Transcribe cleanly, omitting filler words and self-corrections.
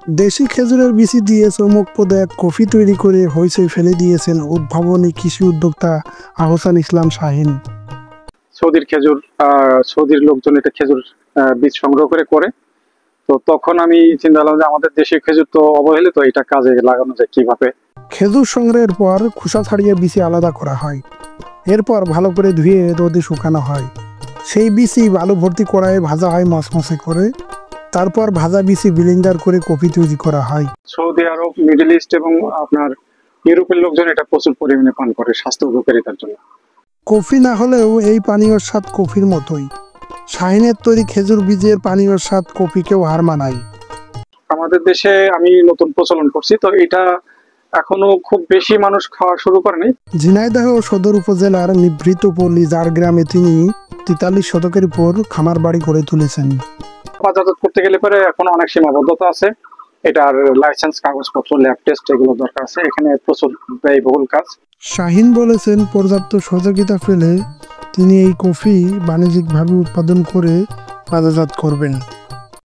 দেশি খেজুরের বিচি দিয়ে চমকপ্রদ এক কফি তৈরি করে হইচই ফেলে দিয়েছেন উদ্ভাবনী কৃষি উদ্যোক্তা আহসান ইসলাম শাহিন। সৌদির খেজুর, সৌদির লোকজন এটা খেজুর বীজ সংগ্রহ করে। তো তখন আমি চিন্তা করলাম যে আমাদের দেশে খেজুর তো অবহেলিত, এটা কাজে লাগানো যায় কিভাবে। খেজুর সংগ্রহের পর খোসা ছাড়িয়ে বিচি আলাদা করা হয়। এরপর ভালো করে ধুয়ে রোদে শুকানো হয়। সেই বিচি বালু ভর্তি কড়াইয়ে ভাজা হয় মচমচে করে। তারপর ভাজা বিচি ব্লেন্ডার করে কফি তৈরি করা হয়। সৌদি আরব, মিডল ইস্ট এবং আপনার ইউরোপের লোকজন এটা প্রচুর পরিমাণে পান করে স্বাস্থ্য উপকারিতার জন্য। কফি না হলেও এই পানীয়র স্বাদ কফির মতোই। শাহিনের তৈরি খেজুর বীজের পানীয়র স্বাদ কফিকেও হার মানায়। আমাদের দেশে আমি নতুন প্রচলন করছি, তো এটা এখনো খুব বেশি মানুষ খাওয়া শুরু করেনি। ঝিনাইদহ সদর উপজেলার নিভৃত পল্লী যার গ্রামে তিনি 43 শতকের উপর খামার বাড়ি করে তুলেছেন। বাজারজাত করতে গেলে পরে এখন অনেক সীমাবদ্ধতা আছে। এটার লাইসেন্স, কাগজপত্র, ল্যাব টেস্ট এগুলো দরকার আছে। এখানে প্রচুর ব্যয়বহুল কাজ। শাহিন বলেছেন, পর্যাপ্ত সহযোগিতা পেলে তিনি এই কফি বাণিজ্যিকভাবে উৎপাদন করে বাজারজাত করবেন।